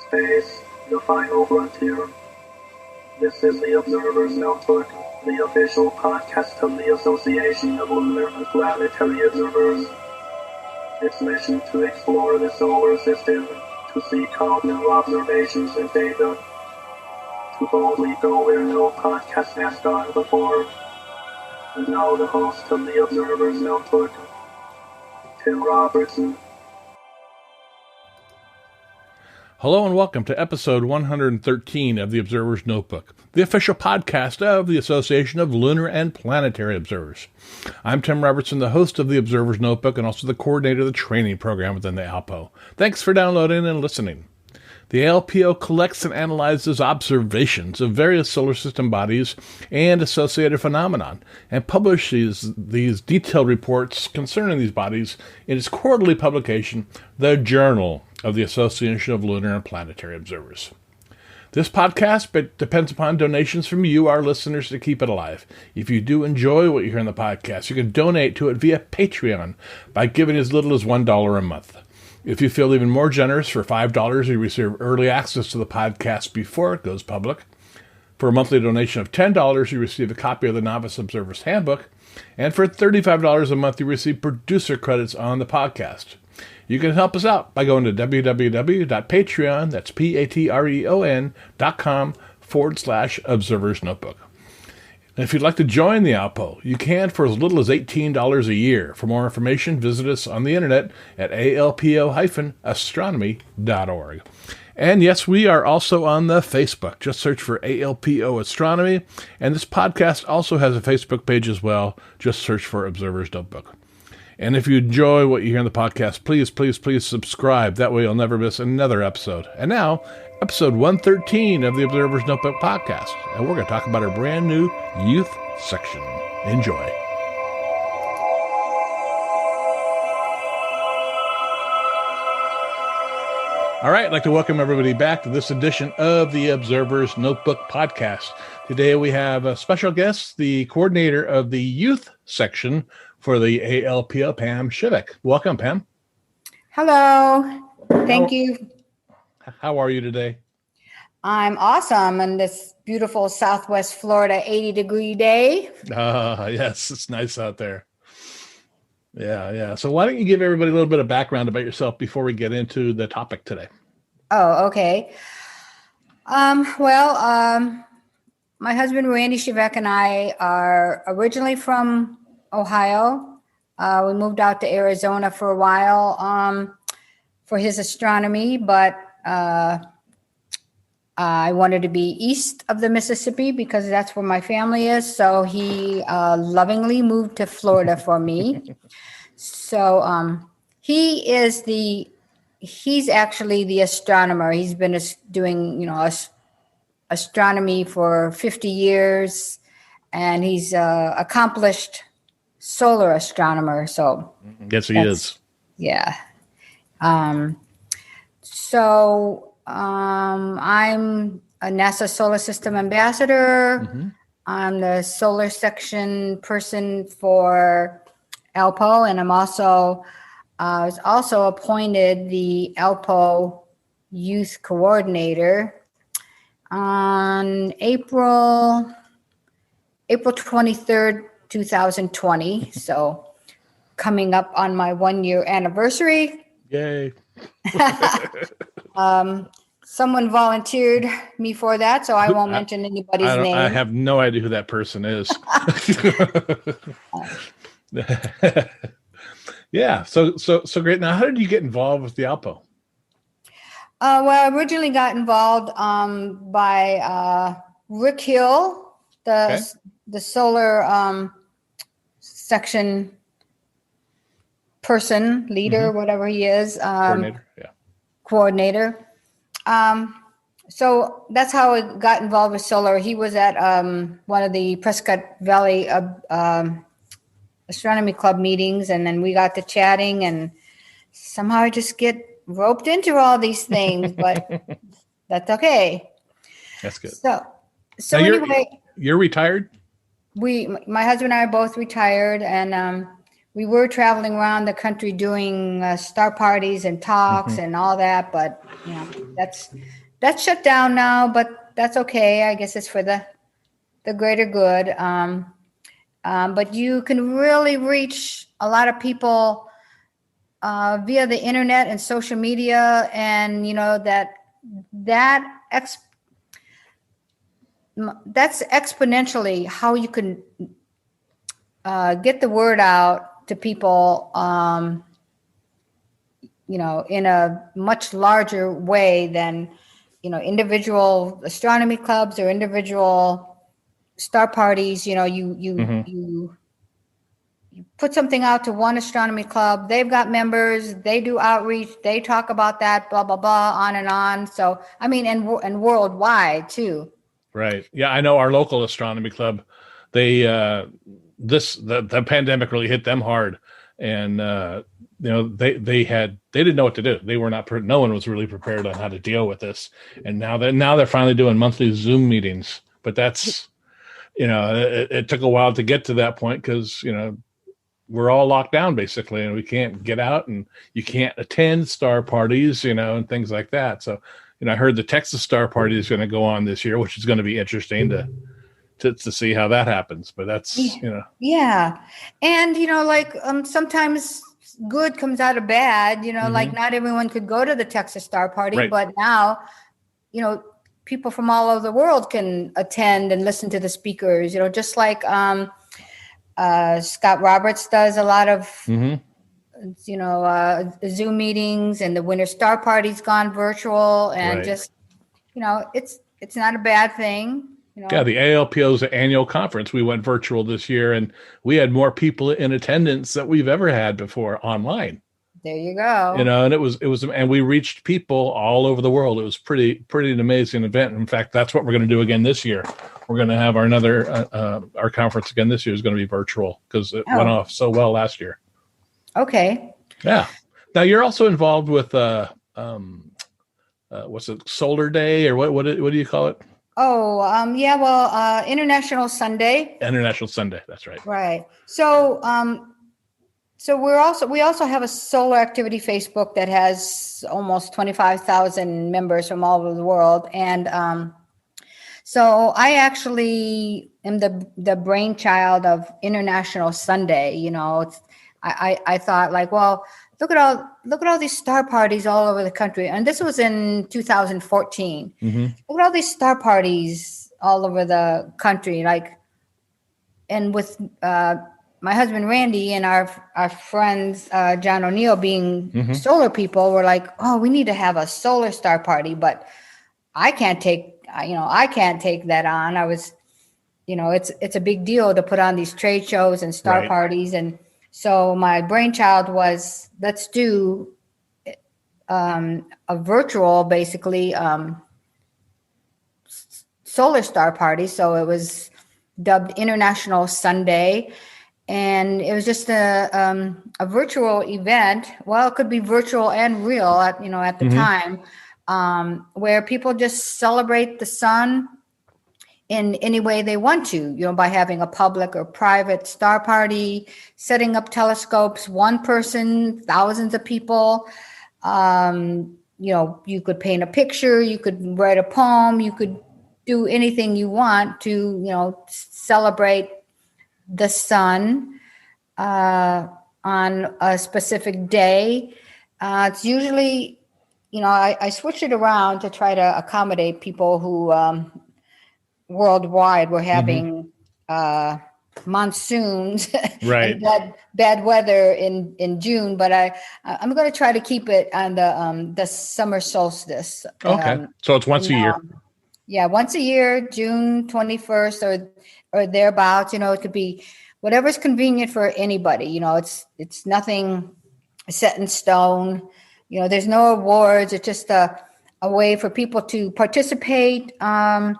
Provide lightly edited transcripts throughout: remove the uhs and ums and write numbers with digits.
Space, the final frontier. This is the Observer's Notebook, the official podcast of the Association of Lunar and Planetary Observers. Its mission to explore the solar system, to seek out new observations and data, to boldly go where no podcast has gone before. And now the host of the Observer's Notebook, Tim Robertson. Hello and welcome to episode 113 of the Observer's Notebook, the official podcast of the Association of Lunar and Planetary Observers. I'm Tim Robertson, the host of the Observer's Notebook and also the coordinator of the training program within the ALPO. Thanks for downloading and listening. The ALPO collects and analyzes observations of various solar system bodies and associated phenomenon, and publishes these detailed reports concerning these bodies in its quarterly publication, the Journal of the Association of Lunar and Planetary Observers. This podcast depends upon donations from you, our listeners, to keep it alive. If you do enjoy what you hear in the podcast, you can donate to it via Patreon by giving as little as $1 a month. If you feel even more generous, for $5, you receive early access to the podcast before it goes public. For a monthly donation of $10, you receive a copy of the Novice Observer's Handbook. And for $35 a month, you receive producer credits on the podcast. You can help us out by going to www.patreon, that's patreon.com/Observer's Notebook. And if you'd like to join the ALPO, you can for as little as $18 a year. For more information, visit us on the internet at alpo-astronomy.org. And yes, we are also on the Facebook. Just search for ALPO Astronomy. And this podcast also has a Facebook page as well. Just search for Observer's Notebook. And if you enjoy what you hear in the podcast, please subscribe. That way you'll never miss another episode. And now, episode 113 of the Observer's Notebook podcast. And we're going to talk about our brand new youth section. Enjoy. All right, I'd like to welcome everybody back to this edition of the Observer's Notebook podcast. Today we have a special guest, the coordinator of the youth section for the ALPO, PamelaShivak. Welcome, Pam. Hello. Thank you. How are you today? I'm awesome on this beautiful Southwest Florida 80-degree day. Yes, it's nice out there. Yeah. So why don't you give everybody a little bit of background about yourself before we get into the topic today? Oh, okay. My husband, Randy Shivak, and I are originally from Ohio. We moved out to Arizona for a while for his astronomy, but I wanted to be east of the Mississippi because that's where my family is. So he lovingly moved to Florida for me. So he's actually the astronomer. He's been doing, astronomy for 50 years, and he's accomplished solar astronomer. So yes, he is. Yeah. I'm a NASA Solar System ambassador. Mm-hmm. I'm the solar section person for ALPO, and I was also appointed the ALPO Youth Coordinator on April 23rd, 2020. So coming up on my 1-year anniversary. Yay. Someone volunteered me for that, so I won't mention anybody's name. I have no idea who that person is. Yeah. So great. Now, how did you get involved with the ALPO? I originally got involved by Rick Hill, the solar section person, leader, mm-hmm. whatever he is. Coordinator. So that's how I got involved with solar. He was at one of the Prescott Valley Astronomy Club meetings, and then we got to chatting, and somehow I just get roped into all these things, but that's okay. That's good. So now anyway, you're retired? My husband and I are both retired, and we were traveling around the country doing star parties and talks and all that, but that's shut down now. But that's okay. I guess it's for the greater good. But you can really reach a lot of people via the internet and social media, and that's exponentially how you can get the word out to people, in a much larger way than, individual astronomy clubs or individual star parties. You put something out to one astronomy club, they've got members, they do outreach, they talk about that, blah, blah, blah, on and on. So, I mean, and worldwide too. Right. Yeah. I know our local astronomy club, they, the pandemic really hit them hard, and they didn't know what to do. They were not. No one was really prepared on how to deal with this. And now they're finally doing monthly Zoom meetings. But that's it took a while to get to that point because we're all locked down basically, and we can't get out, and you can't attend star parties, and things like that. So I heard the Texas Star Party is going to go on this year, which is going to be interesting to see how that happens. But that's, Yeah. And, sometimes good comes out of bad, like not everyone could go to the Texas Star Party, right. But now, people from all over the world can attend and listen to the speakers, just like Scott Roberts does a lot of, Zoom meetings, and the Winter Star Party's gone virtual, and right. just, it's not a bad thing. Yeah, the ALPO's annual conference, we went virtual this year, and we had more people in attendance than we've ever had before online. There you go. And it was, and we reached people all over the world. It was pretty an amazing event. In fact, that's what we're going to do again this year. We're going to have our conference again this year is going to be virtual because it went off so well last year. Okay. Yeah. Now you're also involved with what's it, Solar Day, or what do you call it? Oh, yeah. Well, International Sunday. International Sunday. That's right. Right. So, so we also have a solar activity Facebook that has almost 25,000 members from all over the world. And, so I actually am the brainchild of International Sunday. I thought like, well, look at all these star parties all over the country. And this was in 2014. Look at all these star parties all over the country. And with my husband Randy and our friends John O'Neill being solar people, were like, oh, we need to have a solar star party. But I can't take that on. I was, it's a big deal to put on these trade shows and star parties. And so my brainchild was, let's do a virtual, basically, solar star party. So it was dubbed International Sunday. And it was just a virtual event. Well, it could be virtual and real at the time, where people just celebrate the sun in any way they want to, by having a public or private star party, setting up telescopes, one person, thousands of people. You could paint a picture, you could write a poem, you could do anything you want to, celebrate the sun on a specific day. It's usually, I switch it around to try to accommodate people who worldwide were having monsoons and bad weather in June, but I'm going to try to keep it on the summer solstice. Okay, so it's once a year. Yeah, once a year, June 21st or thereabouts. It could be whatever's convenient for anybody. It's nothing set in stone. There's no awards. It's just a way for people to participate all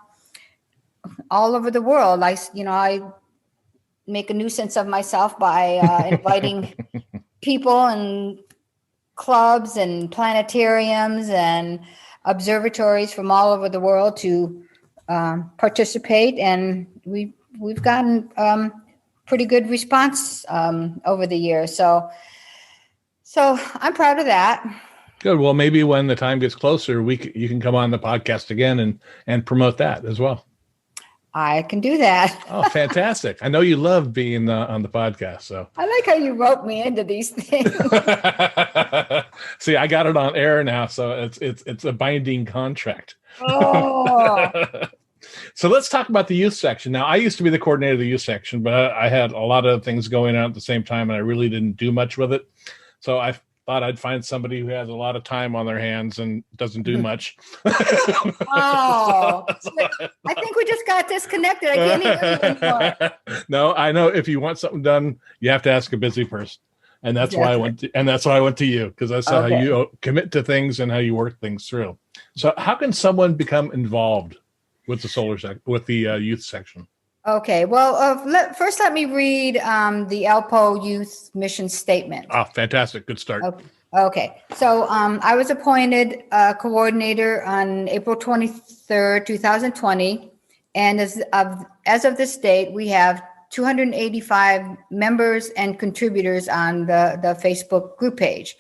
over the world. I make a nuisance of myself by inviting people and clubs and planetariums and observatories from all over the world to participate, and we've gotten pretty good response over the years. So I'm proud of that. Good. Well, maybe when the time gets closer, you can come on the podcast again and promote that as well. I can do that. Oh, fantastic. I know you love being on the podcast. So I like how you wrote me into these things. See, I got it on air now, so it's a binding contract. Oh. So let's talk about the youth section. Now, I used to be the coordinator of the youth section, but I had a lot of things going on at the same time, and I really didn't do much with it. So I thought I'd find somebody who has a lot of time on their hands and doesn't do much. Oh, I think we just got disconnected. I can't hear you anymore. No, I know if you want something done, you have to ask a busy person. And that's why I went to you, because I saw how you commit to things and how you work things through. So how can someone become involved with the youth section? Okay, well, first let me read the ALPO Youth Mission Statement. Oh, fantastic. Good start. Okay, so I was appointed coordinator on April 23rd, 2020. And as of this date, we have 285 members and contributors on the Facebook group page.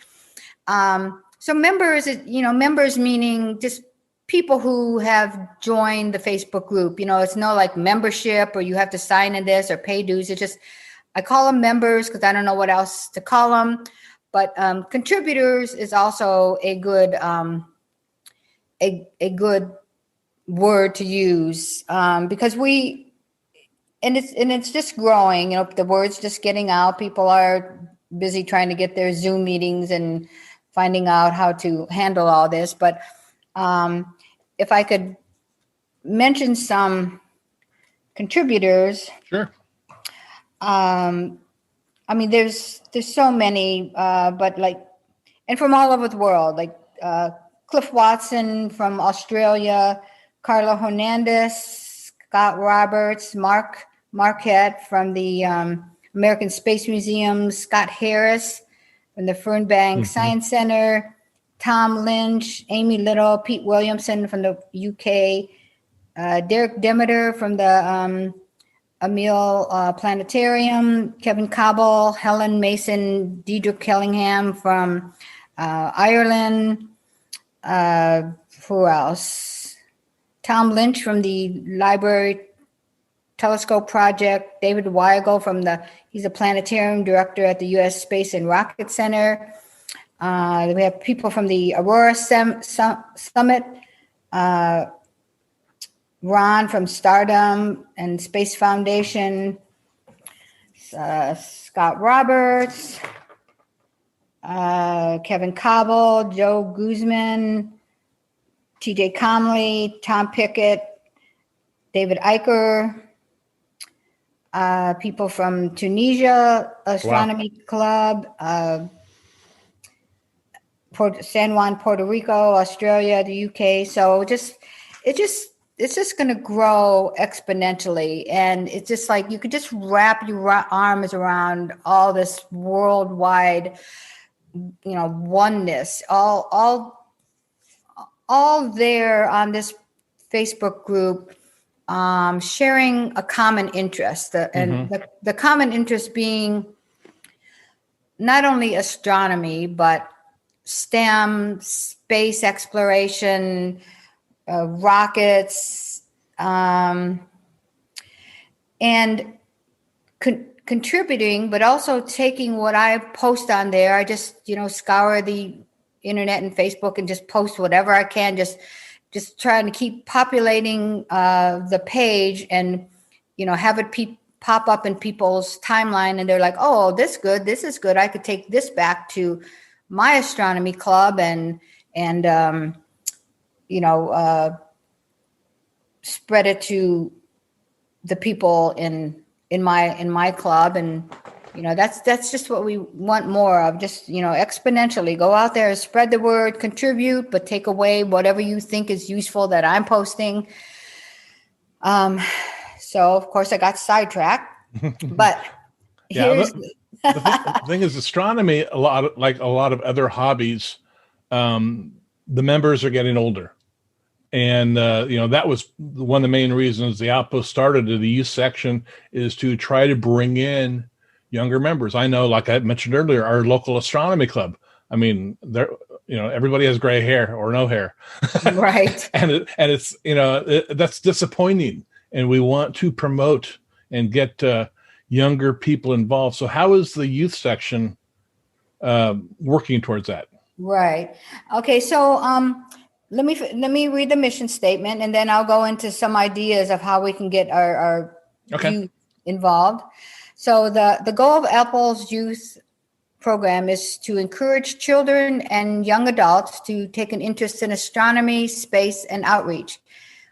So members meaning just people who have joined the Facebook group. It's no like membership or you have to sign in this or pay dues. It's just, I call them members because I don't know what else to call them. But contributors is also a good a good word to use because it's just growing. The word's just getting out. People are busy trying to get their Zoom meetings and finding out how to handle all this. But if I could mention some contributors. Sure. There's so many, but and from all over the world, Cliff Watson from Australia, Carla Hernandez, Scott Roberts, Mark Marquette from the American Space Museum, Scott Harris from the Fernbank Science Center, Tom Lynch, Amy Little, Pete Williamson from the UK, Derek Demeter from the Emil Planetarium, Kevin Cobble, Helen Mason, Deidre Kellingham from Ireland. Who else? Tom Lynch from the Library Telescope Project, David Weigel he's a planetarium director at the U.S. Space and Rocket Center. We have people from the Aurora Summit, Ron from Stardom and Space Foundation, Scott Roberts, Kevin Cobble, Joe Guzman, TJ Comley, Tom Pickett, David Eicher, people from Tunisia, Astronomy Club, San Juan, Puerto Rico, Australia, the UK. So it's just going to grow exponentially. And it's just like you could just wrap your arms around all this worldwide, oneness, all there on this Facebook group, sharing a common interest. The common interest being not only astronomy, but STEM, space exploration, rockets, and contributing, but also taking what I post on there. I just, scour the internet and Facebook and just post whatever I can, just trying to keep populating the page and, have it pop up in people's timeline. And they're like, oh, this is good. I could take this back to my astronomy club and spread it to the people in my club. And that's just what we want more of, just exponentially go out there, spread the word, contribute, but take away whatever you think is useful that I'm posting. So of course I got sidetracked, but the thing is, astronomy, a lot of other hobbies, the members are getting older. And, that was one of the main reasons the ALPO started the youth section, is to try to bring in younger members. I know, like I mentioned earlier, our local astronomy club. I mean, everybody has gray hair or no hair. Right. and it's, that's disappointing. And we want to promote and get younger people involved. So how is the youth section working towards that? Right. Okay. So let me read the mission statement, and then I'll go into some ideas of how we can get our youth involved. So the goal of ALPO's youth program is to encourage children and young adults to take an interest in astronomy, space, and outreach.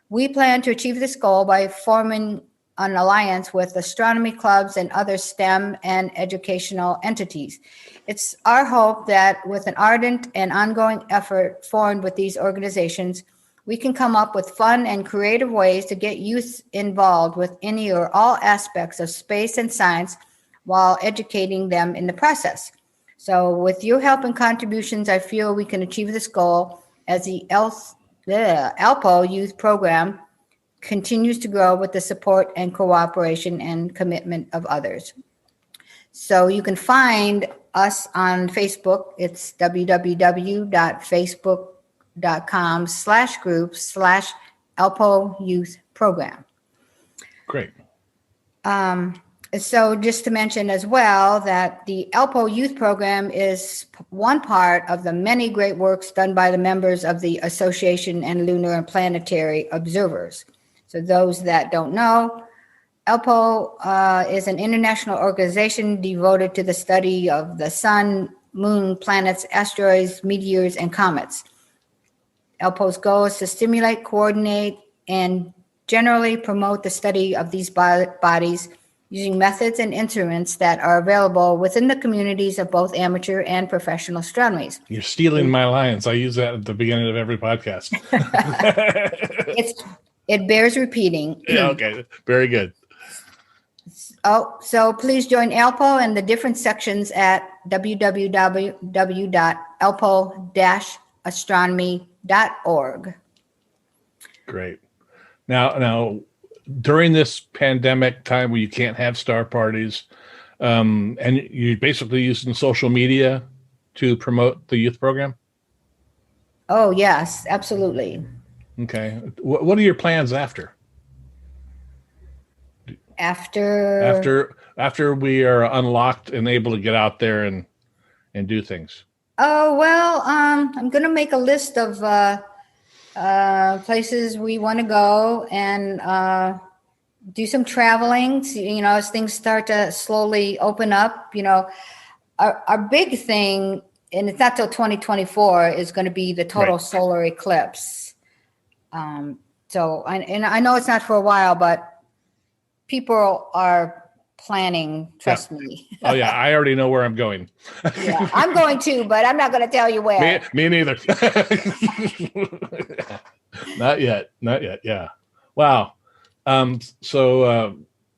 We plan to achieve this goal by forming an alliance with astronomy clubs and other STEM and educational entities. It's our hope that with an ardent and ongoing effort formed with these organizations, we can come up with fun and creative ways to get youth involved with any or all aspects of space and science while educating them in the process. So with your help and contributions, I feel we can achieve this goal as the ALPO Youth Program continues to grow with the support and cooperation and commitment of others. So you can find us on Facebook. It's www.facebook.com/group/ALPO Youth Program. Great. So just to mention as well that the ALPO Youth Program is one part of the many great works done by the members of the Association and Lunar and Planetary Observers. So those that don't know, ALPO is an international organization devoted to the study of the sun, moon, planets, asteroids, meteors, and comets. ALPO's goal is to stimulate, coordinate, and generally promote the study of these bodies using methods and instruments that are available within the communities of both amateur and professional astronomies. You're stealing my lines. I use that at the beginning of every podcast. It bears repeating. Yeah, okay, very good. So please join ALPO and the different sections at www.alpo-astronomy.org. Great. Now, during this pandemic time where you can't have star parties, and you're basically using social media to promote the youth program? Oh, yes, absolutely. Okay. What are your plans after? After we are unlocked and able to get out there and do things? Oh, well, I'm going to make a list of places we want to go and do some traveling, as things start to slowly open up. Our big thing, and it's not till 2024, is going to be the total solar eclipse. So I know it's not for a while, but people are planning, trust me. Oh yeah, I already know where I'm going. Yeah, I'm going too, but I'm not going to tell you where. Me neither. Not yet. Yeah. Wow. So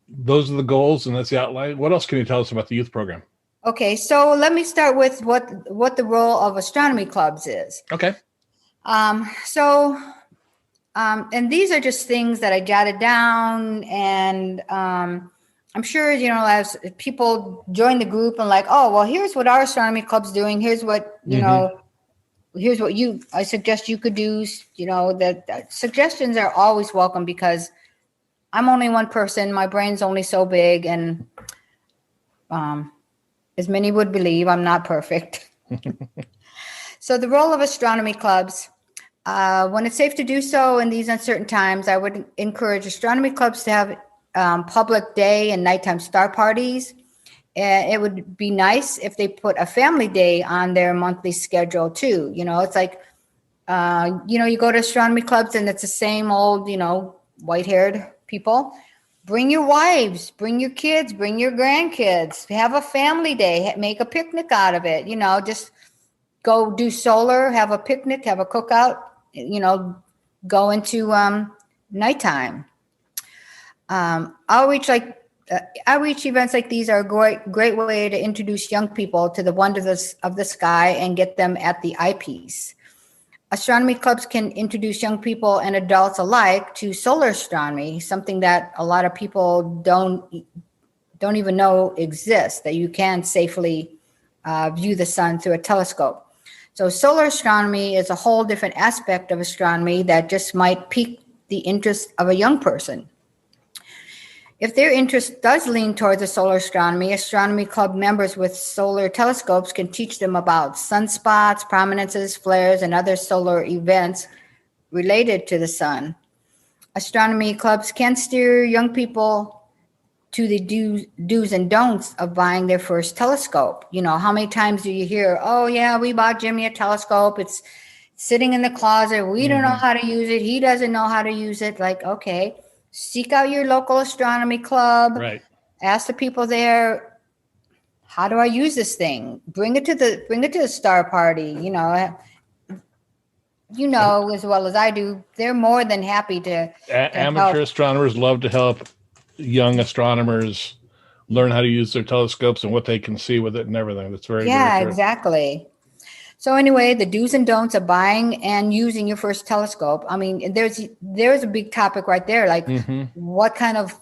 those are the goals, and that's the outline. What else can you tell us about the youth program? Okay, so let me start with what the role of astronomy clubs is. Okay. And these are just things that I jotted down, and I'm sure, as people join the group and like, oh, well, here's what our astronomy club's doing. Here's what, here's what I suggest you could do. That suggestions are always welcome, because I'm only one person. My brain's only so big. And as many would believe, I'm not perfect. So the role of astronomy clubs, when it's safe to do so in these uncertain times, I would encourage astronomy clubs to have public day and nighttime star parties. It would be nice if they put a family day on their monthly schedule too. It's like, you go to astronomy clubs and it's the same old, white-haired people. Bring your wives, bring your kids, bring your grandkids, have a family day, make a picnic out of it. Just go do solar, have a picnic, have a cookout, go into nighttime. Outreach events like these are a great way to introduce young people to the wonders of the sky and get them at the eyepiece. astronomy clubs can introduce young people and adults alike to solar astronomy, something that a lot of people don't even know exists, that you can safely view the sun through a telescope. So solar astronomy is a whole different aspect of astronomy that just might pique the interest of a young person. If their interest does lean towards the solar astronomy club members with solar telescopes can teach them about sunspots, prominences, flares, and other solar events related to the sun. Astronomy clubs can steer young people to the do's and don'ts of buying their first telescope. You know, how many times do you hear, oh yeah, we bought Jimmy a telescope. It's sitting in the closet. We don't know how to use it. He doesn't know how to use it. Like, okay. Seek out your local astronomy club. Right. Ask the people there, how do I use this thing? Bring it to the star party. You know as well as I do. They're more than happy to amateur help. Astronomers love to help young astronomers learn how to use their telescopes and what they can see with it and everything. That's very very true. Exactly. So anyway, the do's and don'ts of buying and using your first telescope. I mean, there's a big topic right there. Like what kind of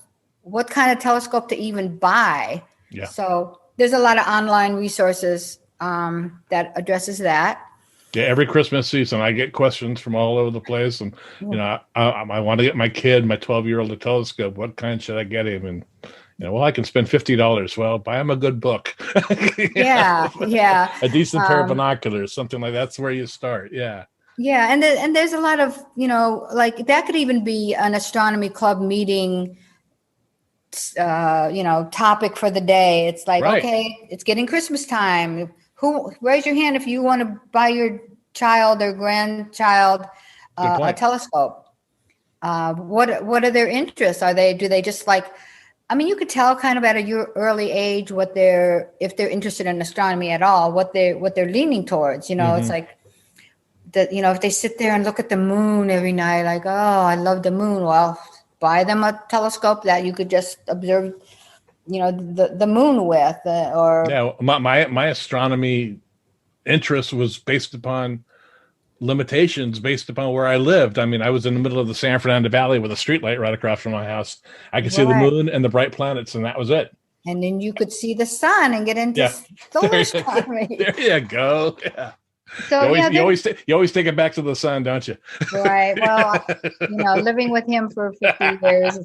telescope to even buy. Yeah. So there's a lot of online resources that addresses that. Yeah, every Christmas season, I get questions from all over the place, and I want to get my 12-year-old a telescope. What kind should I get him? And well, I can spend $50. Well, buy him a good book. Yeah. A decent pair of binoculars, something like that's where you start. Yeah. Yeah, and there's a lot of like that could even be an astronomy club meeting. Topic for the day. It's like, okay, it's getting Christmas time. Who raise your hand if you want to buy your child or grandchild a telescope? What are their interests? Do they just like? I mean, you could tell kind of at a early age if they're interested in astronomy at all, what they're leaning towards. It's like that. If they sit there and look at the moon every night, like, oh, I love the moon. Well, buy them a telescope that you could just observe, the moon with. My astronomy interest was based upon limitations based upon where I lived. I mean, I was in the middle of the San Fernando Valley with a streetlight right across from my house. I could see the moon and the bright planets, and that was it. And then you could see the sun and get into solar astronomy. There you go. Yeah. So you always take it back to the sun, don't you? Right. Well, living with him for 50 years,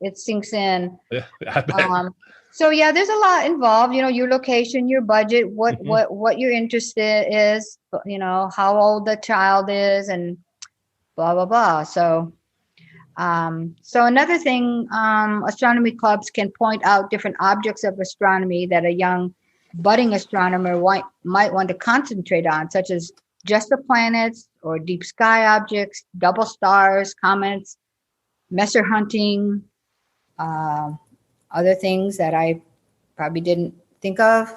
it sinks in. Yeah, I bet. So there's a lot involved. Your location, your budget, what your interest is. How old the child is, and blah blah blah. So another thing, astronomy clubs can point out different objects of astronomy that a young budding astronomer might want to concentrate on, such as just the planets or deep sky objects, double stars, comets, Messer hunting, other things that I probably didn't think of.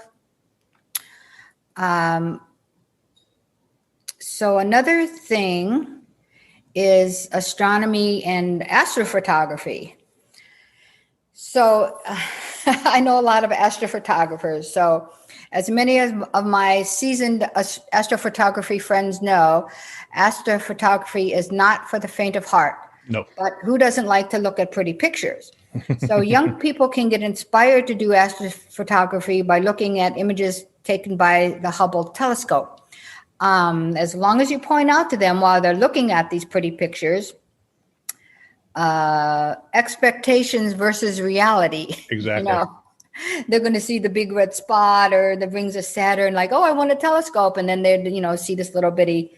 So another thing is astronomy and astrophotography. So I know a lot of astrophotographers. So as many of my seasoned astrophotography friends know, astrophotography is not for the faint of heart. No. But who doesn't like to look at pretty pictures? So young people can get inspired to do astrophotography by looking at images taken by the Hubble telescope. As long as you point out to them while they're looking at these pretty pictures, expectations versus reality. Exactly. They're going to see the big red spot or the rings of Saturn, like, oh, I want a telescope. And then they, see this little bitty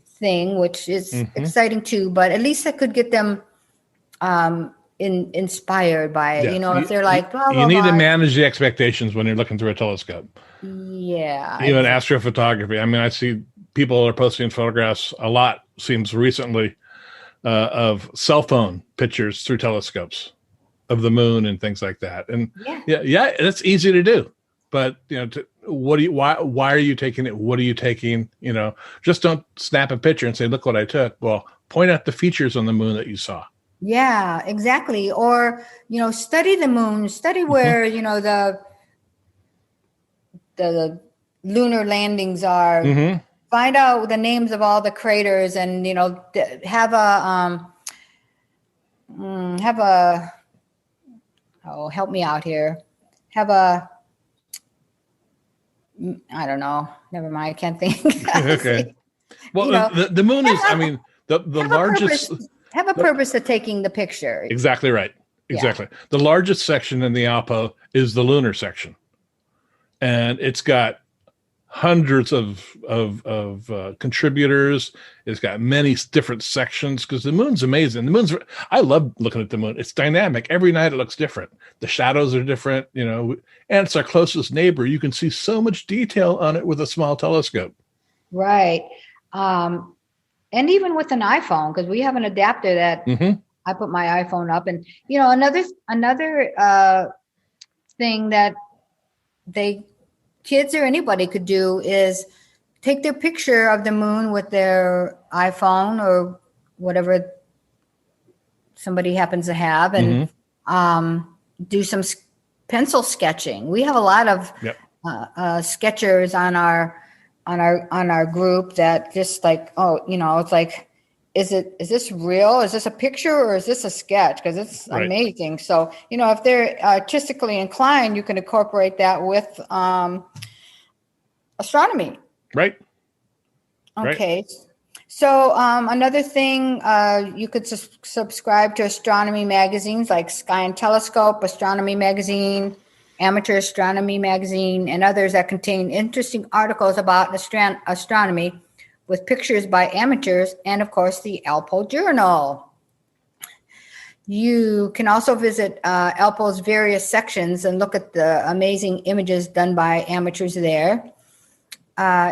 thing, which is exciting too, but at least it could get them inspired by it. If they're like, blah, blah, you need blah. to manage the expectations when you're looking through a telescope. Yeah. Even astrophotography. I mean, I see people are posting photographs a lot, seems recently, of cell phone pictures through telescopes of the moon and things like that. And it's easy to do, but why are you taking it? What are you taking? Just don't snap a picture and say, look what I took. Well, point out the features on the moon that you saw. Yeah, exactly. Or, study the moon, study where, the lunar landings are find out the names of all the craters, and have a help me out here. Have a I don't know. Never mind. I can't think. Okay. Well, the moon is. I mean, the largest. Have a purpose of taking the picture. Exactly right. Exactly. Yeah. The largest section in the ALPO is the lunar section, and it's got hundreds of contributors. It's got many different sections because the moon's amazing. I love looking at the moon. It's dynamic. Every night it looks different. The shadows are different, and it's our closest neighbor. You can see so much detail on it with a small telescope. Right. And even with an iPhone, because we have an adapter that I put my iPhone up, and another thing that kids or anybody could do is take their picture of the moon with their iPhone or whatever somebody happens to have, and do some pencil sketching. We have a lot of sketchers on our group that just like, it's like, is this real? Is this a picture or is this a sketch? Because it's amazing. So, if they're artistically inclined, you can incorporate that with astronomy. Right. Okay. Right. So another thing, you could subscribe to astronomy magazines like Sky and Telescope, Astronomy Magazine, Amateur Astronomy Magazine, and others that contain interesting articles about astronomy with pictures by amateurs, and of course the ALPO Journal. You can also visit ALPO's various sections and look at the amazing images done by amateurs there.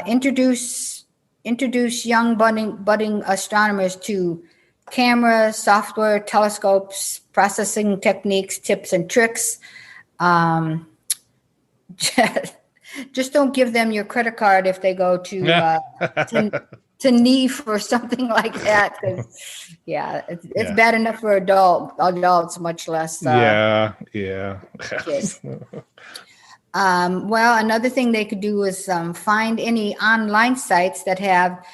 Introduce young budding astronomers to cameras, software, telescopes, processing techniques, tips, and tricks. Just don't give them your credit card if they go to NEEF or something like that. It's bad enough for adults, much less. Kids. Well, another thing they could do is find any online sites that have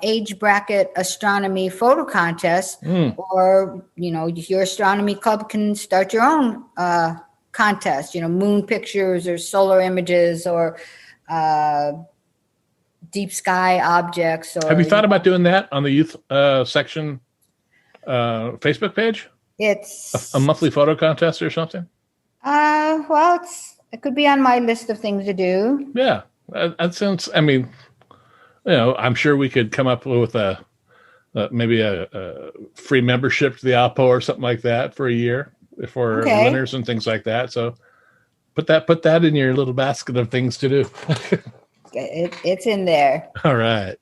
age bracket astronomy photo contests, or your astronomy club can start your own contest, moon pictures or solar images or deep sky objects. Or, have you thought about doing that on the youth section Facebook page? It's a monthly photo contest or something. Well, it could be on my list of things to do. Yeah, that sounds. I mean, I'm sure we could come up with maybe a free membership to the ALPO or something like that for a year for winners and things like that. So put that in your little basket of things to do. It's in there. All right.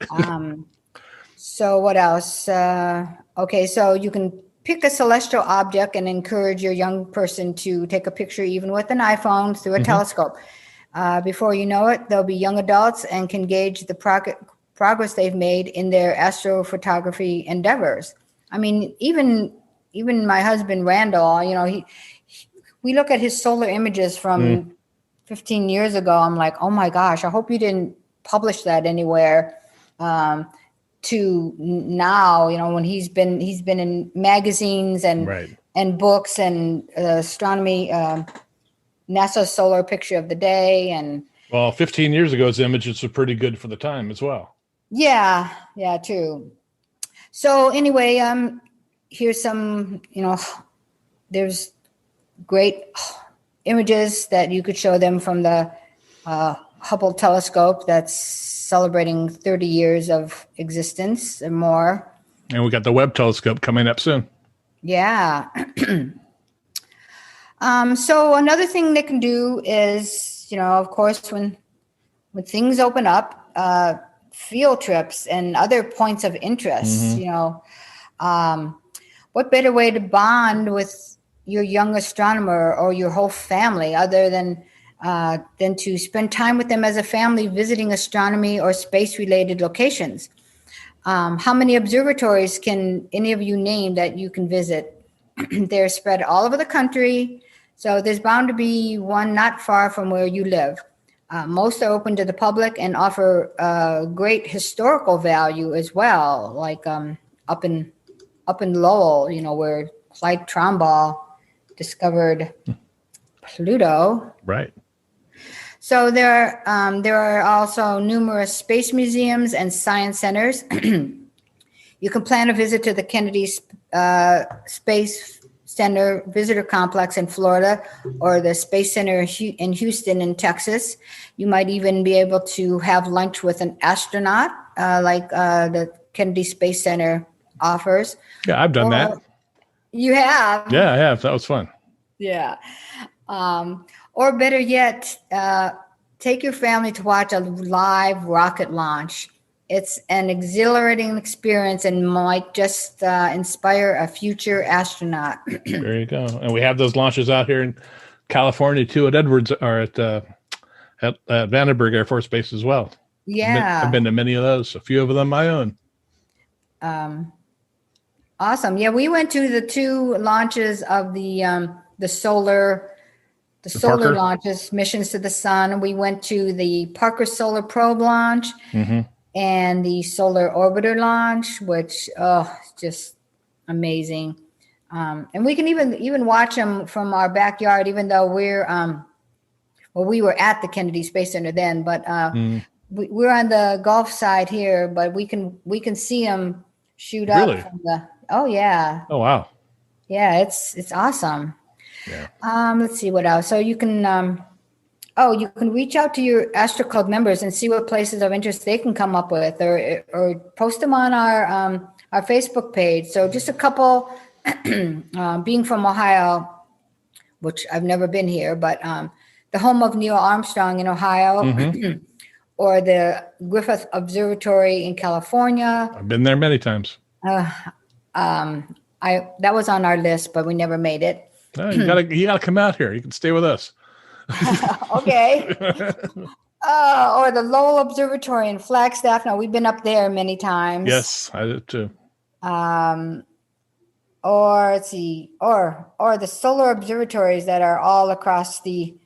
So what else? Okay, so you can pick a celestial object and encourage your young person to take a picture, even with an iPhone, through a telescope. Before you know it, they'll be young adults and can gauge the progress they've made in their astrophotography endeavors. I mean, even my husband Randall, we look at his solar images from 15 years ago. I'm like, oh my gosh, I hope you didn't publish that anywhere. To now, when he's been in magazines and books and astronomy, NASA Solar Picture of the Day, and 15 years ago's images are pretty good for the time as well. Yeah, too. So anyway, here's some, there's great images that you could show them from the Hubble telescope that's celebrating 30 years of existence and more. And we got the Webb telescope coming up soon. Yeah. So another thing they can do is, of course, when things open up, field trips and other points of interest, what better way to bond with your young astronomer or your whole family other than to spend time with them as a family visiting astronomy or space-related locations. How many observatories can any of you name that you can visit? They're spread all over the country, so there's bound to be one not far from where you live. Most are open to the public and offer great historical value as well, like up in Lowell, where Clyde Trumbull discovered Pluto. Right. So there are also numerous space museums and science centers. You can plan a visit to the Kennedy Space Center Visitor Complex in Florida, or the Space Center in Houston in Texas. You might even be able to have lunch with an astronaut, like the Kennedy Space Center offers. Yeah, I've done that. You have? Yeah, I have. That was fun. Yeah. Or better yet, take your family to watch a live rocket launch. It's an exhilarating experience and might just inspire a future astronaut. There you go. And we have those launches out here in California too, at Edwards, or at Vandenberg Air Force Base as well. Yeah. I've been to many of those. A few of them my own. Awesome. Yeah, we went to the 2 launches of the solar Parker launches, missions to the sun. We went to the Parker Solar Probe launch. Mm-hmm. And the Solar Orbiter launch, which just amazing. And we can even watch them from our backyard, even though we were at the Kennedy Space Center then, but we're on the Gulf side here, but we can see them shoot up. Really? From the. Oh yeah. Oh wow. Yeah, it's awesome. Yeah. Let's see what else. So you can. You can reach out to your AstroCode members and see what places of interest they can come up with, or post them on our Facebook page. So just a couple, being from Ohio, which I've never been here, but the home of Neil Armstrong in Ohio, Mm-hmm. or the Griffith Observatory in California. I've been there many times. That was on our list, but we never made it. Oh, you gotta come out here. You can stay with us. Okay. Or the Lowell Observatory in Flagstaff. Now, we've been up there many times. Yes, I did too. Or let's see, or the solar observatories that are all across the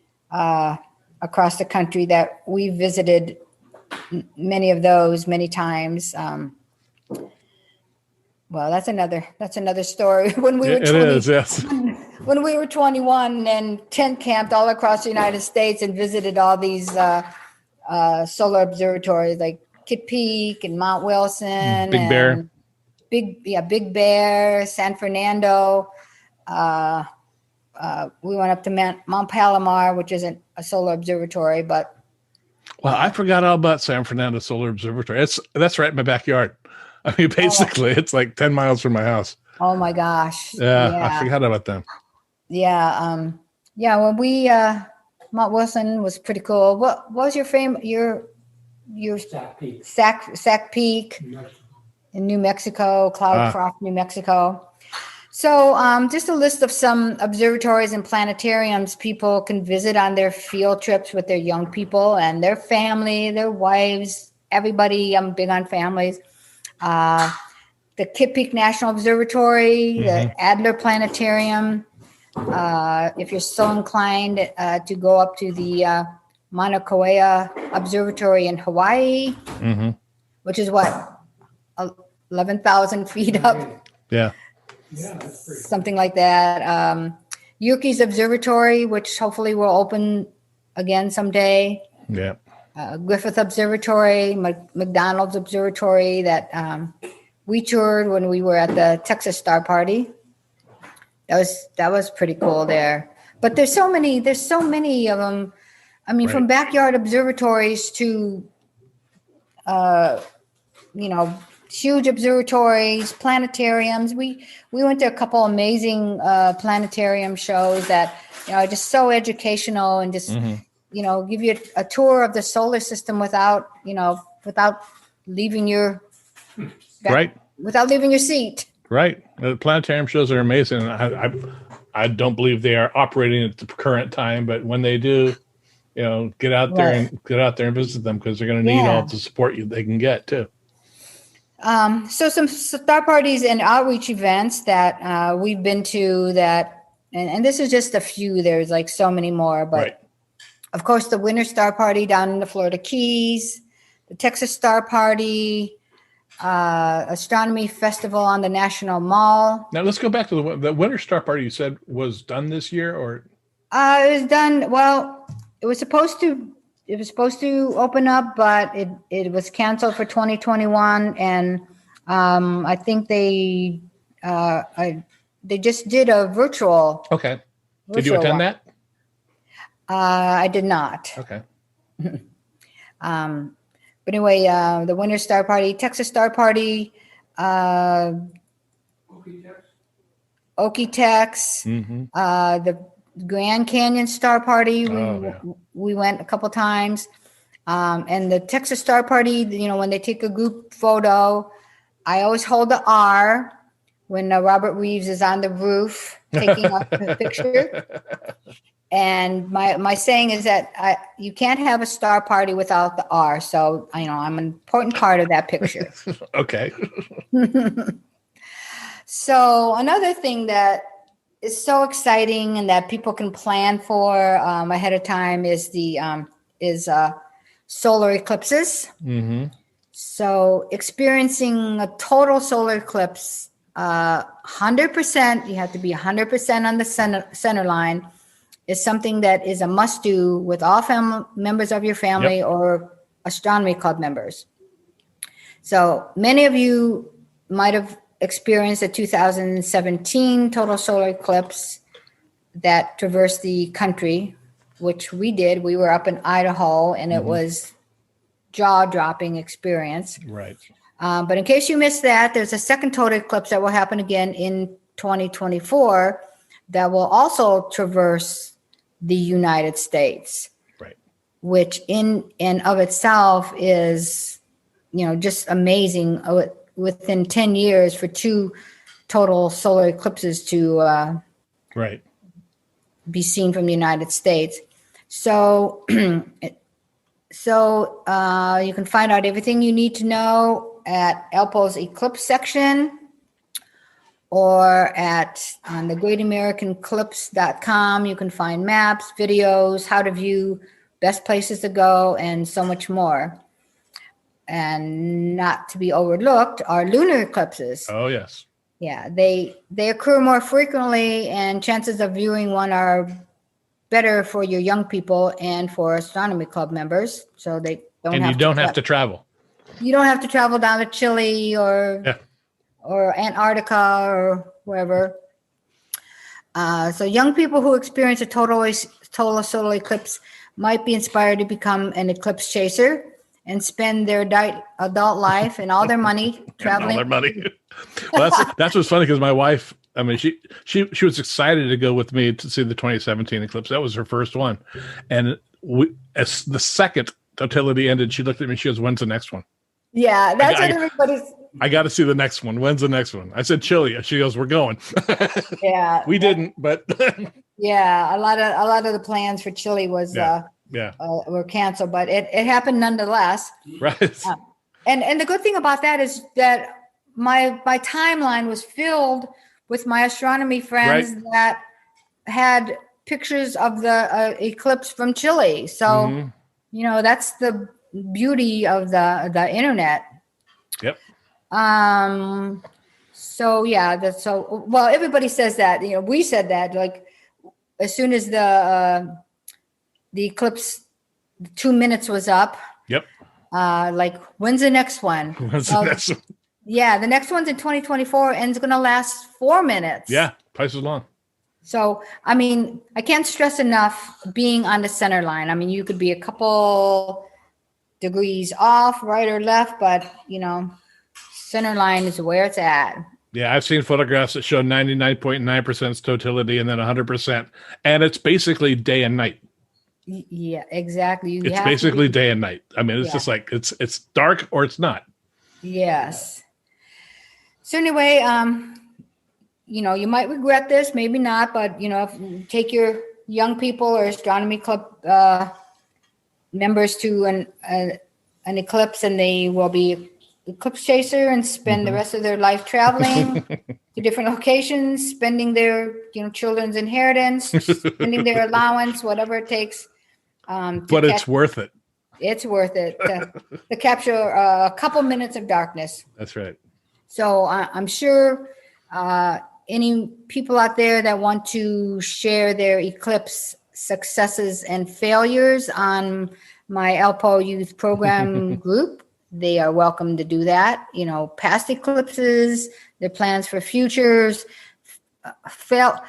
country that we visited. Many of those many times. Well, that's another story. When we were it is, yes. When we were 21 and tent camped all across the United States and visited all these solar observatories like Kitt Peak and Mount Wilson, Big Bear, Big Bear, San Fernando. We went up to Mount Palomar, which isn't a solar observatory, but. Well, I forgot all about San Fernando Solar Observatory. That's right in my backyard. I mean, basically, it's like 10 miles from my house. Oh my gosh! Yeah. I forgot about them. Yeah, When we Mount Wilson was pretty cool. What was your Sac Peak in New Mexico, Cloudcroft, New Mexico. So just a list of some observatories and planetariums people can visit on their field trips with their young people and their family, their wives, everybody. I'm big on families. The Kitt Peak National Observatory, the Adler Planetarium. If you're so inclined to go up to the Mauna Kea Observatory in Hawaii, which is what, 11,000 feet up? Yeah. Something like that. Yuki's Observatory, which hopefully will open again someday. Yeah. Griffith Observatory, McDonald's Observatory that we toured when we were at the Texas Star Party. That was pretty cool there. But there's so many of them. I mean, from backyard observatories to, huge observatories, planetariums. We went to a couple amazing planetarium shows that are just so educational and just give you a tour of the solar system without leaving your without leaving your seat. Right. The planetarium shows are amazing. I don't believe they are operating at the current time, but when they do, get out there and visit them because they're going to need all the support they can get too. So some star parties and outreach events that we've been to and this is just a few. There's like so many more, but Of course, the Winter Star Party down in the Florida Keys, the Texas Star Party, Astronomy Festival on the National Mall. Now let's go back to the Winter Star Party. You said was done this year, or it was done. Well, it was supposed to open up, but it was canceled for 2021, and I think they just did a virtual. Okay. Did you attend that? I did not. Okay. But anyway, the Winter Star Party, Texas Star Party, Okie-Tex, the Grand Canyon Star Party. We went a couple times. And the Texas Star Party, when they take a group photo, I always hold the R when Robert Reeves is on the roof taking a picture. And my saying is that you can't have a star party without the R. So, I'm an important part of that picture. Okay. So another thing that is so exciting and that people can plan for ahead of time is solar eclipses. Mm-hmm. So experiencing a total solar eclipse, 100%, you have to be 100% on the center line, is something that is a must do with all members of your family or astronomy club members. So many of you might have experienced a 2017 total solar eclipse that traversed the country, which we did. We were up in Idaho, and it was jaw-dropping experience. Right. But in case you missed that, there's a second total eclipse that will happen again in 2024 that will also traverse the United States. Right. Which in and of itself is, just amazing. Within 10 years for two total solar eclipses to be seen from the United States. So, you can find out everything you need to know at ALPO's Eclipse section or on the greatamericanclipse.com. You can find maps, videos, how to view, best places to go, and so much more. And not to be overlooked are lunar eclipses. Oh, yes. Yeah, they occur more frequently, and chances of viewing one are better for your young people and for astronomy club members. So they don't. And you don't have to travel. You don't have to travel down to Chile or Antarctica or wherever. So young people who experience a total solar eclipse might be inspired to become an eclipse chaser and spend their adult life and all their money traveling. All their money. Well, that's what's funny, because my wife, she was excited to go with me to see the 2017 eclipse. That was her first one. And as the second totality ended, she looked at me, she goes, "When's the next one?" Yeah, that's what everybody's... I got to see the next one. When's the next one? I said Chile. She goes, "We're going." Yeah. We didn't, but... Yeah, a lot of the plans for Chile was... were canceled, but it happened nonetheless. Right. And the good thing about that is that my timeline was filled with my astronomy friends that had pictures of the eclipse from Chile. So, that's the beauty of the internet. Yep. So yeah, well, everybody says that, we said that, like, as soon as the eclipse 2 minutes was up. Yep. Like, when's the next one? The next one? Yeah, the next one's in 2024 and it's going to last 4 minutes. Yeah, twice as long. So, I can't stress enough being on the center line. You could be a couple degrees off, right or left, but, center line is where it's at. Yeah, I've seen photographs that show 99.9% totality and then 100%. And it's basically day and night. Yeah, exactly. It's basically day and night. It's just like it's dark or it's not. Yes. So anyway, you might regret this, maybe not, but if you take your young people or astronomy club members to an eclipse, and they will be eclipse chaser and spend the rest of their life traveling to different locations, spending their children's inheritance, spending their allowance, whatever it takes. But it's worth it. It's worth it to capture a couple minutes of darkness. That's right. So I'm sure any people out there that want to share their eclipse successes and failures on my ALPO Youth Program group, they are welcome to do that. Past eclipses, their plans for futures, failure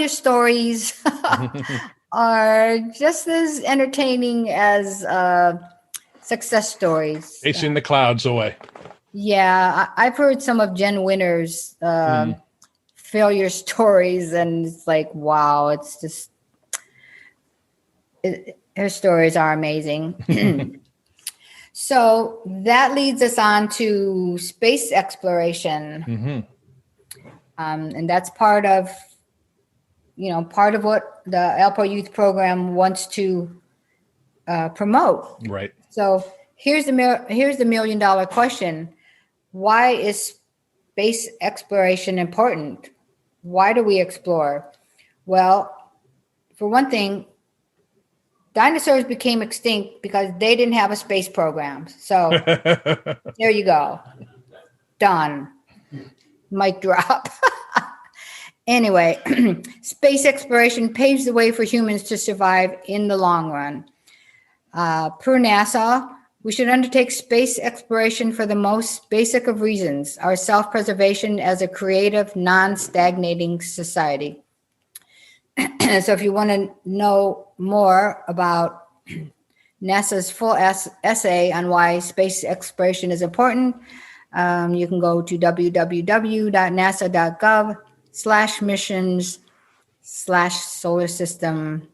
stories are just as entertaining as success stories. Chasing the clouds away. Yeah, I've heard some of Jen Winter's failure stories, and it's like, wow, it's just, her stories are amazing. So that leads us on to space exploration. And that's part of what the ALPO Youth Program wants to promote. Right. So here's the $1 million question. Why is space exploration important? Why do we explore? Well, for one thing, dinosaurs became extinct because they didn't have a space program. So there you go. Done. Mic drop. Anyway, space exploration paves the way for humans to survive in the long run. Per NASA, we should undertake space exploration for the most basic of reasons, our self-preservation as a creative, non-stagnating society. So if you want to know more about NASA's full essay on why space exploration is important, you can go to www.nasa.gov/missions/solar system,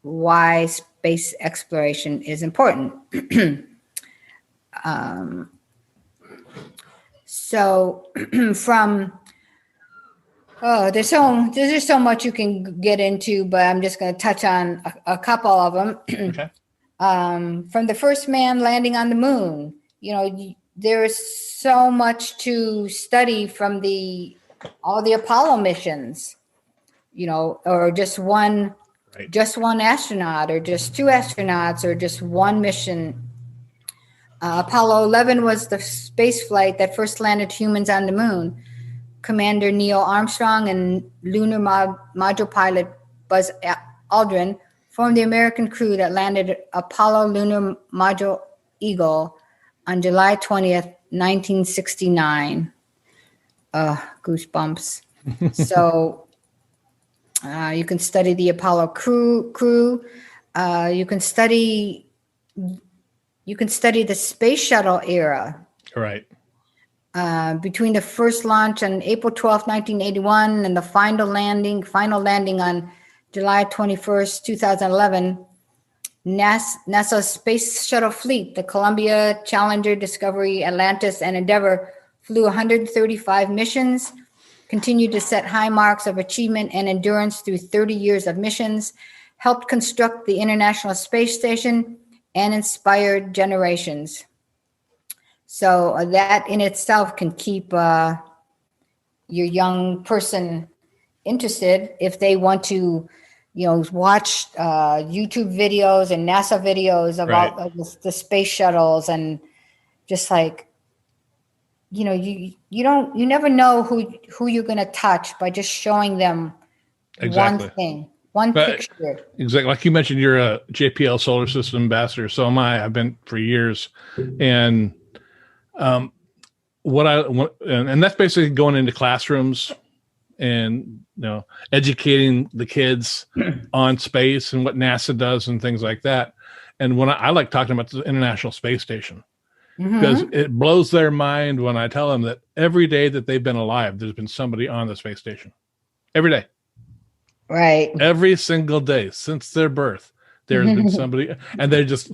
why space exploration is important. So there's just so much you can get into, but I'm just going to touch on a couple of them. Okay. From the first man landing on the moon, there is so much to study from all the Apollo missions, or just one astronaut, or just two astronauts, or just one mission. Apollo 11 was the space flight that first landed humans on the moon. Commander Neil Armstrong and lunar module pilot Buzz Aldrin formed the American crew that landed Apollo lunar module Eagle on July 20th, 1969. Goosebumps. So you can study the Apollo crew. You can study the space shuttle era. Right. Between the first launch on April 12th, 1981, and the final landing on July 21st, 2011, NASA's space shuttle fleet, the Columbia, Challenger, Discovery, Atlantis, and Endeavour, flew 135 missions, continued to set high marks of achievement and endurance through 30 years of missions, helped construct the International Space Station, and inspired generations. So that in itself can keep your young person interested if they want to, watch YouTube videos and NASA videos about the space shuttles, and just like, you never know who you're going to touch by just showing them one thing, one picture. Exactly. Like you mentioned, you're a JPL Solar System ambassador. So am I. I've been for years. And and that's basically going into classrooms and educating the kids on space and what NASA does and things like that. And when I like talking about the International Space Station, because it blows their mind when I tell them that every day that they've been alive, there's been somebody on the space station. Every day. Right. Every single day since their birth, there's been somebody, and they just,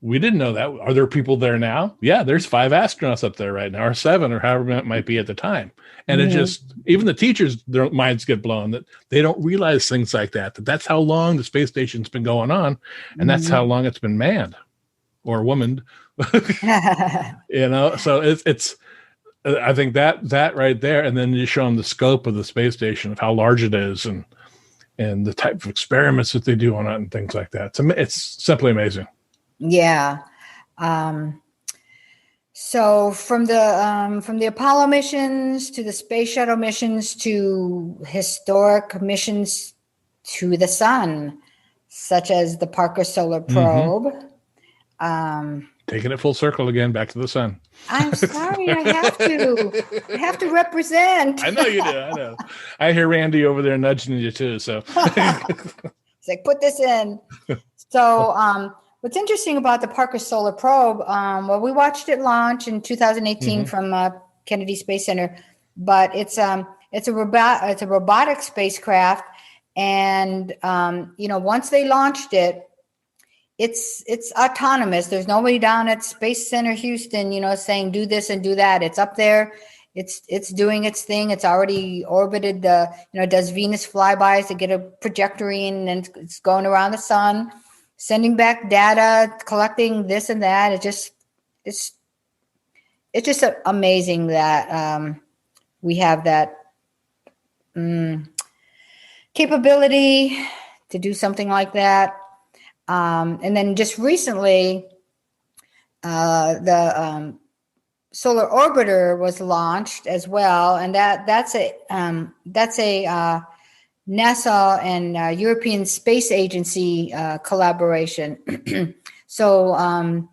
we didn't know that. Are there people there now? Yeah, there's 5 astronauts up there right now, or 7, or however it might be at the time. And it just, even the teachers, their minds get blown that they don't realize things like that. That's how long the space station's been going on, and that's how long it's been manned or womaned. So it's I think that right there, and then you show them the scope of the space station, of how large it is, and and the type of experiments that they do on it and things like that. It's simply amazing. Yeah. So from the Apollo missions to the space shuttle missions to historic missions to the sun, such as the Parker Solar Probe. Taking it full circle again, back to the sun. I'm sorry, I have to represent. I know you do. I know. I hear Randy over there nudging you too. So it's like, put this in. So what's interesting about the Parker Solar Probe? Well, we watched it launch in 2018 from Kennedy Space Center, but it's a robotic spacecraft, and once they launched it, it's autonomous. There's nobody down at Space Center Houston, saying do this and do that. It's up there. It's doing its thing. It's already orbited does Venus flybys to get a trajectory, and it's going around the sun, sending back data, collecting this and that. It's just amazing that we have that capability to do something like that. And then just recently, the solar orbiter was launched as well, and that's a NASA and European Space Agency collaboration. So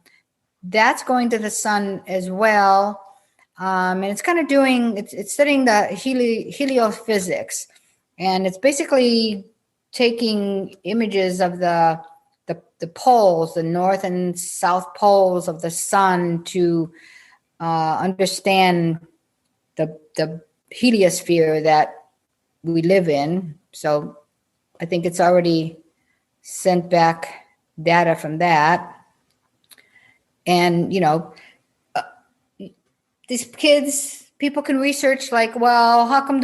that's going to the sun as well, and it's kind of it's studying the heliophysics, and it's basically taking images of the poles, the north and south poles of the sun, to understand the heliosphere that we live in. So I think it's already sent back data from that. And, these people can research like, well, how come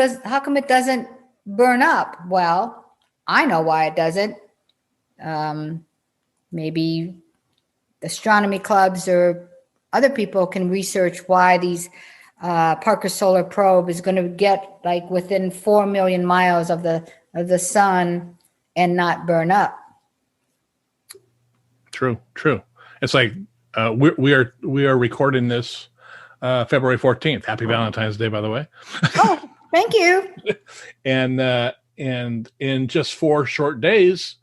it doesn't burn up? Well, I know why it doesn't. Maybe astronomy clubs or other people can research why these Parker Solar Probe is going to get like within 4 million miles of the sun and not burn up. True. It's like we are recording this February 14th. Happy Valentine's Day, by the way. Oh, thank you. And in just 4 short days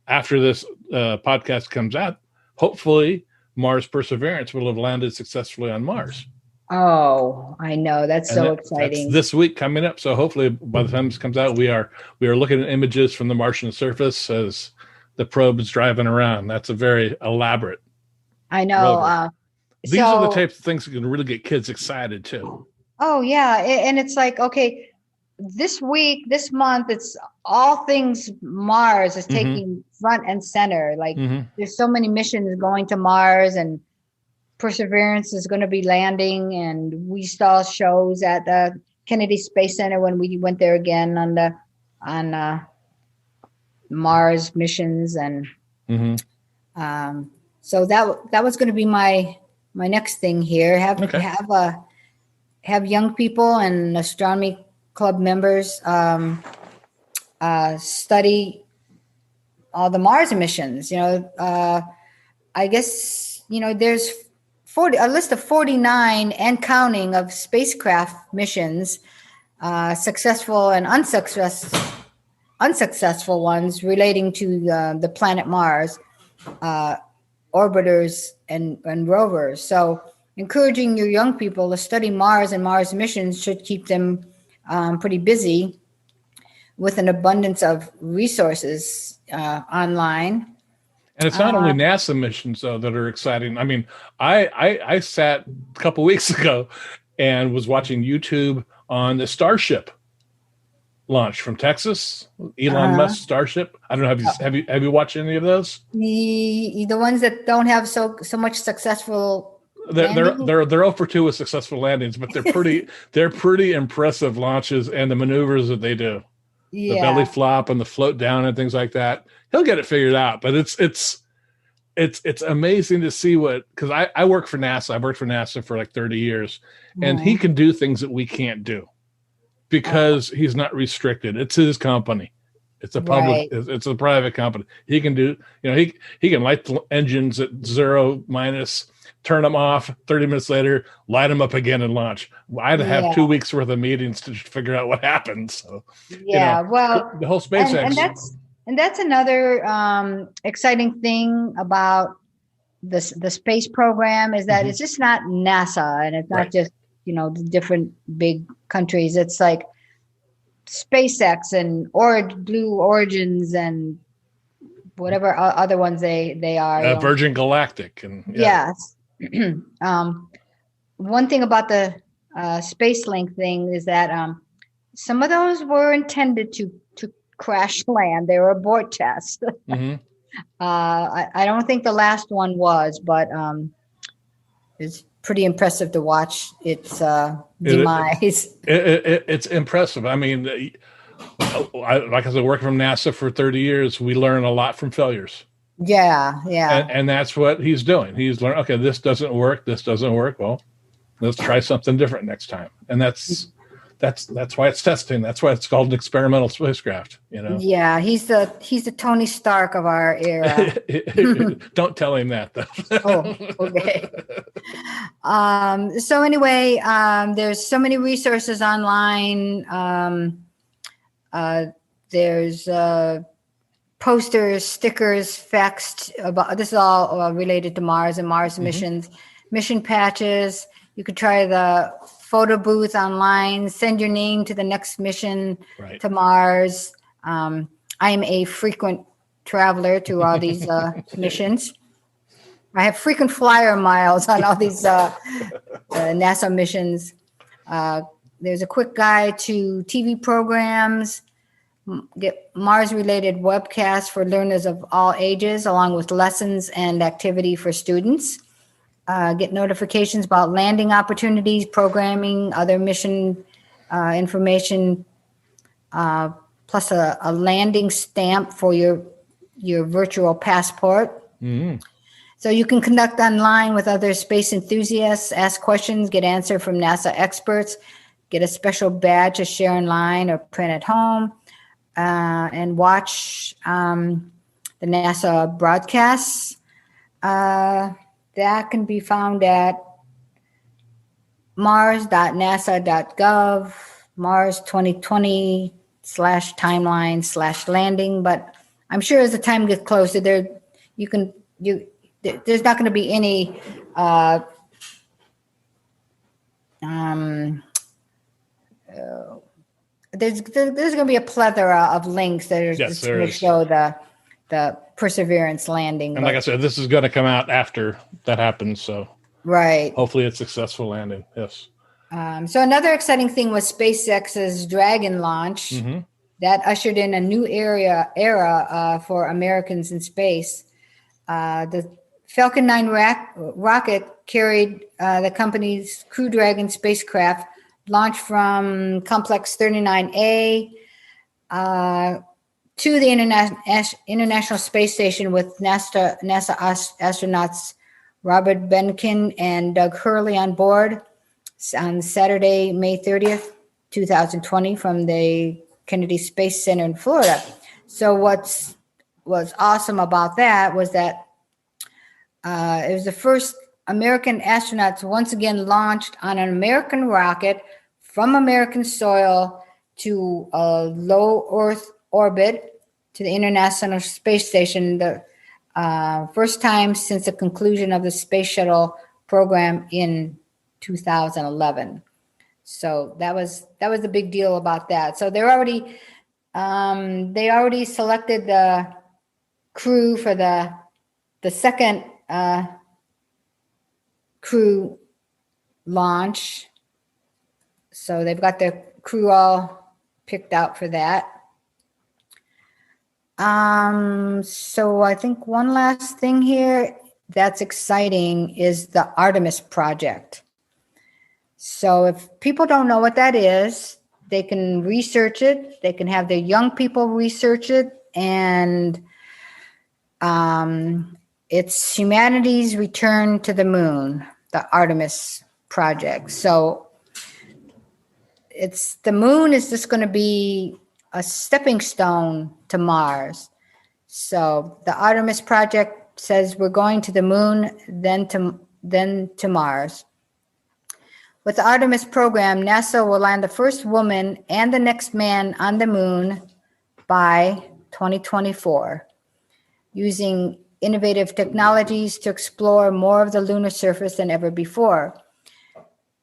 after this podcast comes out, hopefully Mars Perseverance will have landed successfully on Mars. Oh, I know. That's so exciting. That's this week coming up. So hopefully by the time this comes out, we are looking at images from the Martian surface as the probe is driving around. That's a very elaborate. I know. These are the types of things that can really get kids excited too. Oh yeah. And it's like, okay, this month, it's all things Mars is taking front and center. Like there's so many missions going to Mars, and Perseverance is going to be landing, and we saw shows at the Kennedy Space Center when we went there again on Mars missions, and so that was going to be my next thing here. Have young people and astronomy club members study all the Mars missions. I guess there's a list of 49 and counting of spacecraft missions, successful and unsuccessful ones relating to the planet Mars, orbiters and rovers. So encouraging your young people to study Mars and Mars missions should keep them pretty busy with an abundance of resources online. And it's not only NASA missions, though, that are exciting. I mean, I sat a couple weeks ago and was watching YouTube on the Starship launch from Texas, Elon Musk Starship. I don't know. Have you watched any of those? The ones that don't have so much successful. They're 0 for 2 with successful landings, but they're pretty impressive launches and the maneuvers that they do. Yeah. The belly flop and the float down and things like that. He'll get it figured out, but it's amazing to see because I work for NASA. I've worked for NASA for like 30 years, and he can do things that we can't do because he's not restricted. It's his company. It's a public. Right. It's a private company. He can do. He can light the engines at 0 minus, turn them off. 30 minutes later, light them up again and launch. I'd have 2 weeks worth of meetings to figure out what happened. So well, the whole SpaceX and that's another exciting thing about the space program is that it's just not NASA, and it's not just the different big countries. It's like SpaceX and Blue Origins and whatever other ones they are. Virgin Galactic and yes. One thing about the Space Link thing is that some of those were intended to crash land. They were abort tests. I don't think the last one was, but it's pretty impressive to watch its demise. It's impressive. I mean, like I said, working from NASA for 30 years, we learn a lot from failures. Yeah. And that's what he's doing. He's learning, okay, this doesn't work. Well, let's try something different next time. And that's why it's testing. That's why it's called an experimental spacecraft. Yeah, he's the Tony Stark of our era. Don't tell him that, though. Oh, okay. So anyway, there's so many resources online. There's posters, stickers, facts about this is all related to Mars and Mars missions, mission patches. You could try the photo booth online, send your name to the next mission to Mars. I am a frequent traveler to all these missions. I have frequent flyer miles on all these NASA missions. There's a quick guide to TV programs, get Mars-related webcasts for learners of all ages, along with lessons and activity for students. Get notifications about landing opportunities, programming, other mission information, plus a landing stamp for your virtual passport. So you can conduct online with other space enthusiasts, ask questions, get answers from NASA experts, get a special badge to share online or print at home, and watch the NASA broadcasts. That can be found at mars.nasa.gov, Mars 2020/timeline/landing. But I'm sure as the time gets closer, there's not going to be any there's going to be a plethora of links that are just going to show the Perseverance landing. And like I said, this is going to come out after that happens. So hopefully it's successful landing. Yes. So another exciting thing was SpaceX's Dragon launch. That ushered in a new era for Americans in space. The Falcon 9 rocket carried the company's Crew Dragon spacecraft, launched from Complex 39A to the International Space Station with NASA astronauts Robert Benton and Doug Hurley on board on Saturday, May 30th, 2020 from the Kennedy Space Center in Florida. So what was awesome about that was that it was the first American astronauts once again launched on an American rocket from American soil to a low Earth orbit to the International Space Station, the first time since the conclusion of the Space Shuttle program in 2011. So that was the big deal about that. So they already selected the crew for the second crew launch. So they've got their crew all picked out for that. So I think one last thing here that's exciting is the Artemis project. So if people don't know what that is, they can research it. They can have their young people research it. And it's humanity's return to the moon, the Artemis project. So the moon is just going to be a stepping stone to Mars. So the Artemis project says we're going to the moon, then to Mars. With the Artemis program, NASA will land the first woman and the next man on the moon by 2024, using innovative technologies to explore more of the lunar surface than ever before.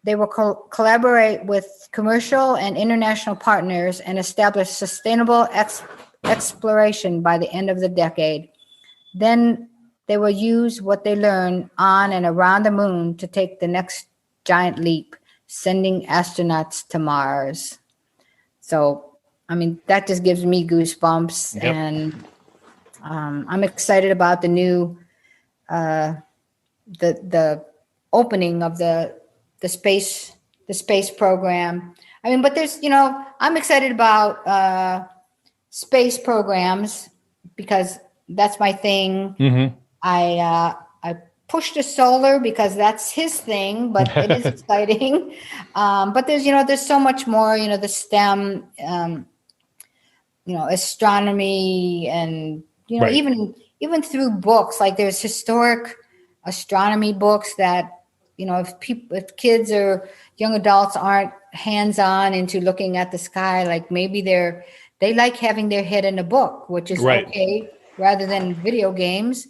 They will collaborate with commercial and international partners and establish sustainable exploration by the end of the decade. Then they will use what they learn on and around the moon to take the next giant leap, sending astronauts to Mars. So, I mean, that just gives me goosebumps. Yep. And I'm excited about the new, the opening of the space program. I mean, but there's, I'm excited about space programs because that's my thing. Mm-hmm. I push the solar because that's his thing, but it is exciting. But there's so much more, the STEM, astronomy and, right. even through books, like there's historic astronomy books that, if kids or young adults aren't hands-on into looking at the sky, like maybe they like having their head in a book, which is right. Okay, rather than video games.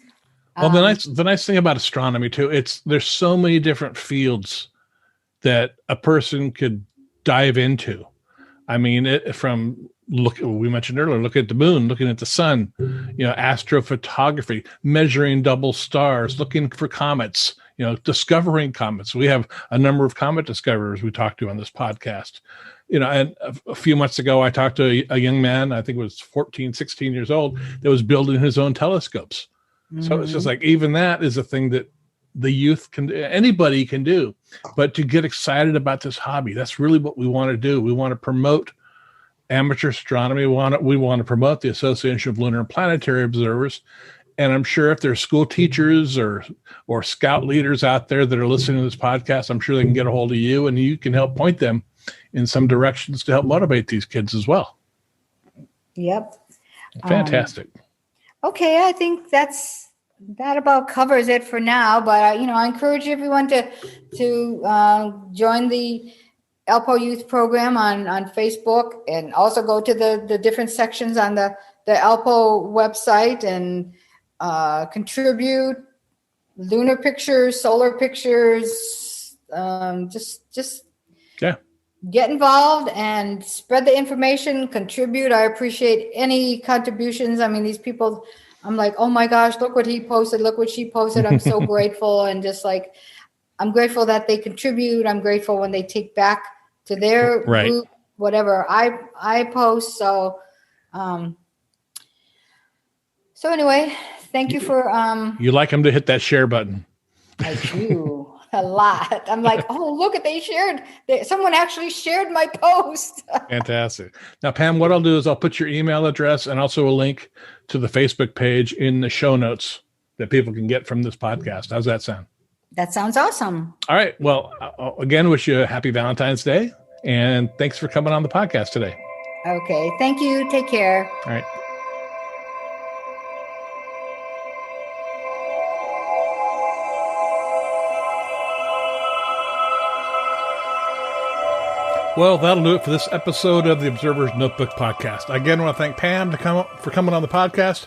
Well, the nice thing about astronomy too, there's so many different fields that a person could dive into. I mean, we mentioned earlier, looking at the moon, looking at the sun, astrophotography, measuring double stars, looking for comets, discovering comets. We have a number of comet discoverers we talked to on this podcast. And a few months ago, I talked to a young man, I think it was 14, 16 years old, that was building his own telescopes. Mm-hmm. So it's just like, even that is a thing that the youth anybody can do. But to get excited about this hobby, that's really what we want to do. We want to promote amateur astronomy. We want to promote the Association of Lunar and Planetary Observers. And I'm sure if there's school teachers or scout leaders out there that are listening to this podcast, I'm sure they can get a hold of you and you can help point them in some directions to help motivate these kids as well. Yep. Fantastic. Okay, I think that about covers it for now. But I encourage everyone to join the ALPO Youth Program on Facebook, and also go to the different sections on the ALPO website and contribute lunar pictures, solar pictures. Just get involved and spread the information, contribute. I appreciate any contributions. I mean, these people, I'm like, oh my gosh, look what he posted, look what she posted. I'm so grateful. And just like, I'm grateful that they contribute. I'm grateful when they take back to their group, whatever I post. So, anyway, thank you for, you like them to hit that share button. I do. A lot. I'm like, oh, look at someone actually shared my post. Fantastic. Now, Pam, what I'll do is I'll put your email address and also a link to the Facebook page in the show notes that people can get from this podcast. How's that sound? That sounds awesome. All right. Well, again, wish you a happy Valentine's Day. And thanks for coming on the podcast today. Okay. Thank you. Take care. All right. Well, that'll do it for this episode of the Observer's Notebook podcast. Again, I want to thank Pam for coming on the podcast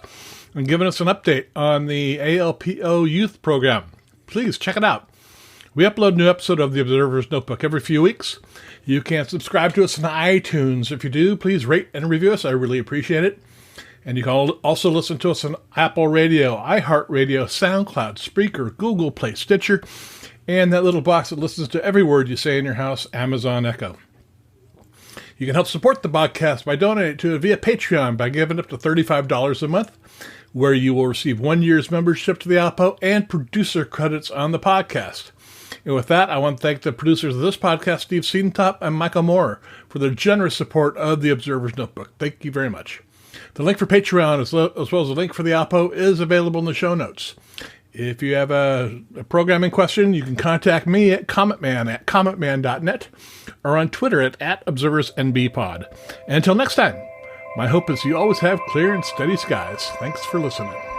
and giving us an update on the ALPO Youth Program. Please check it out. We upload a new episode of the Observer's Notebook every few weeks. You can subscribe to us on iTunes. If you do, please rate and review us. I really appreciate it. And you can also listen to us on Apple Radio, iHeartRadio, SoundCloud, Spreaker, Google Play, Stitcher, and that little box that listens to every word you say in your house, Amazon Echo. You can help support the podcast by donating to it via Patreon by giving up to $35 a month, where you will receive 1 year's membership to the ALPO and producer credits on the podcast. And with that, I want to thank the producers of this podcast, Steve Siedentop and Michael Moyer, for their generous support of the Observer's Notebook. Thank you very much. The link for Patreon, as well as the link for the ALPO, is available in the show notes. If you have a programming question, you can contact me at cometman@cometman.net or on Twitter at ObserversNBpod. And until next time, My hope is you always have clear and steady skies. Thanks for listening.